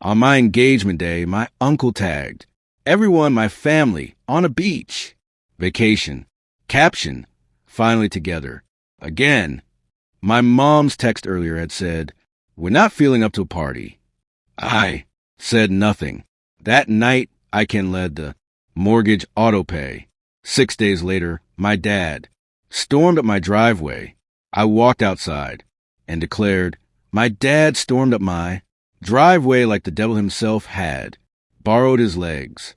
On my engagement day, my uncle tagged. Everyone, my family, on a beach. Vacation. Caption. Finally together. Again. My mom's text earlier had said, "We're not feeling up to a party." I said nothing. That night, I can led the mortgage auto pay. 6 days later, my dad stormed up my driveway. I walked outside and declared, my dad stormed up my driveway like the devil himself had, borrowed his legs.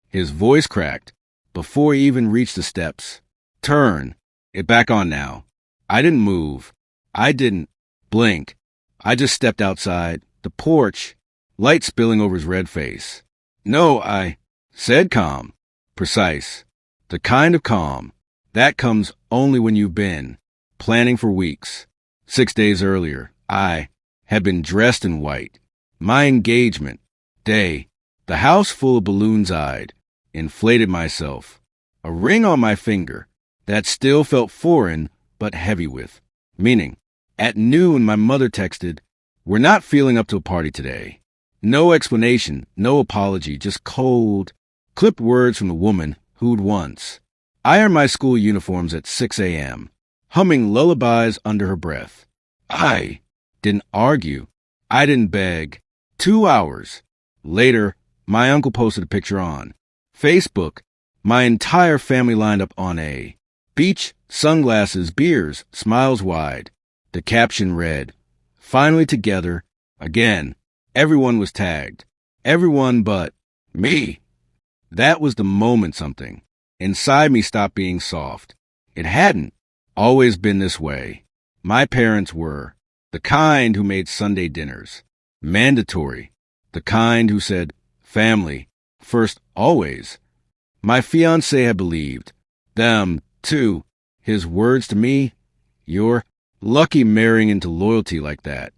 His voice cracked before he even reached the steps. Turn it back on now. I didn't move. I didn't blink. I just stepped outside, the porch, light spilling over his red face. No, I said calm, precise, the kind of calm that comes only when you've been planning for weeks. 6 days earlier, I had been dressed in white. My engagement day, the house full of balloons eyed, inflated myself, a ring on my finger that still felt foreign but heavy with meaning. At noon, my mother texted, "We're not feeling up to a party today." No explanation, no apology, just cold, clipped words from the woman who'd once ironed my school uniforms at 6 a.m., humming lullabies under her breath. I didn't argue. I didn't beg. 2 hours later, my uncle posted a picture on Facebook. My entire family lined up on a beach, sunglasses, beers, smiles wide. The caption read, "Finally together, again." Everyone was tagged. Everyone but me. That was the moment something inside me stopped being soft. It hadn't always been this way. My parents were the kind who made Sunday dinners mandatory, the kind who said family first always. My fiancé had believed them, too. His words to me, "You're lucky marrying into loyalty like that."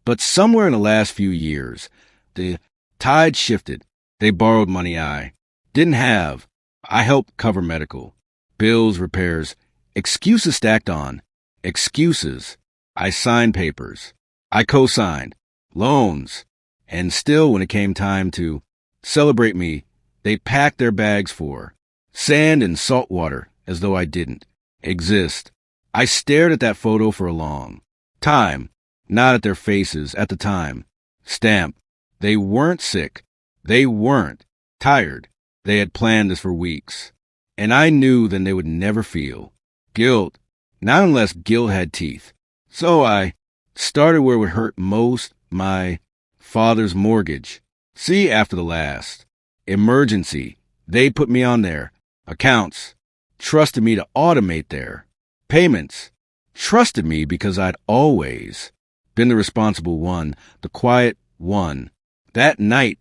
But somewhere in the last few years, the tide shifted. They borrowed money I didn't have. I helped cover medical, bills, repairs, excuses stacked on excuses. I signed papers. I co-signed loans. And still, when it came time to celebrate me, they packed their bags for sand and salt water as though I didn't exist. I stared at that photo for a long time. Not at their faces at the time. Stamp. They weren't sick. They weren't tired. They had planned this for weeks. And I knew then they would never feel guilt, not unless guilt had teeth. So I started where it would hurt most, my father's mortgage. See, after the last emergency, they put me on their accounts, trusted me to automate their payments, trusted me because I'd always been the responsible one, the quiet one. That night,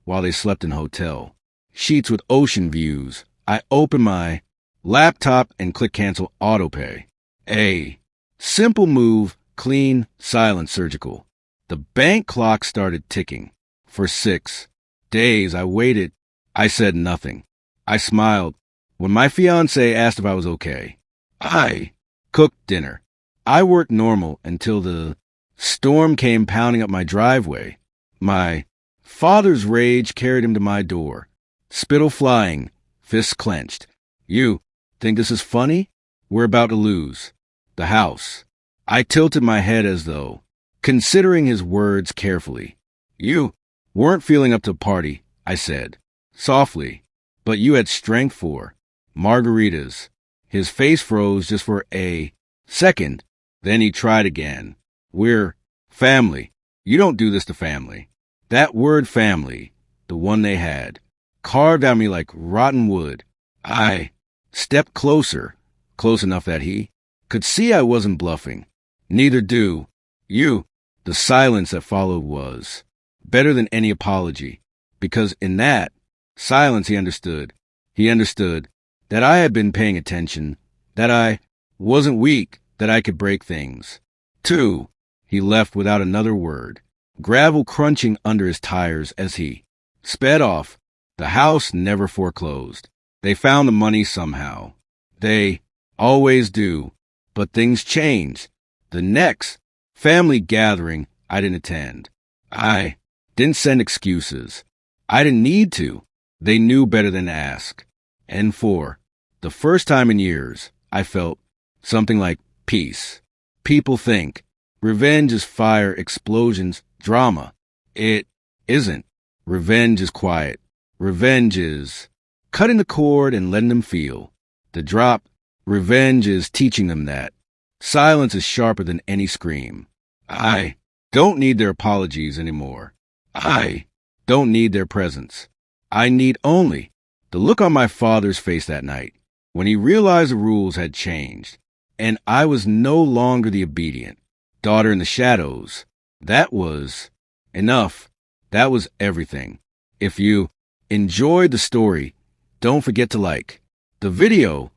while they slept in hotel sheets with ocean views, I opened my laptop and clicked cancel autopay. A simple move, clean, silent, surgical. The bank clock started ticking. For 6 days, I waited. I said nothing. I smiled when my fiancé asked if I was okay. I cooked dinner. I worked normal until the storm came pounding up my driveway. My father's rage carried him to my door. Spittle flying, fists clenched. "You think this is funny? We're about to lose the house." I tilted my head as though considering his words carefully. "You weren't feeling up to the party," I said, softly, "but you had strength for margaritas." His face froze just for a second. Then he tried again. "We're family. You don't do this to family." That word family, the one they had, carved at me like rotten wood. I stepped closer, close enough that he could see I wasn't bluffing. "Neither do you." The silence that followed was better than any apology, because in that silence he understood. He understood that I had been paying attention, that I wasn't weak, that I could break things. 2. He left without another word, gravel crunching under his tires as he sped off. The house never foreclosed. They found the money somehow. They always do. But things changed. The next family gathering I didn't attend. I Didn't send excuses. I didn't need to. They knew better than to ask. And for the first time in years, I felt something like peace. People think revenge is fire, explosions, drama. It isn't. Revenge is quiet. Revenge is cutting the cord and letting them feel. The drop, revenge is teaching them that. Silence is sharper than any scream. I don't need their apologies anymore. I don't need their presence. I need only the look on my father's face that night when he realized the rules had changed and I was no longer the obedient daughter in the shadows. That was enough. That was everything. If you enjoyed the story, don't forget to like the video,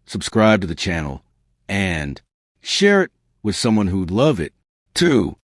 subscribe to the channel, and share it with someone who'd love it too.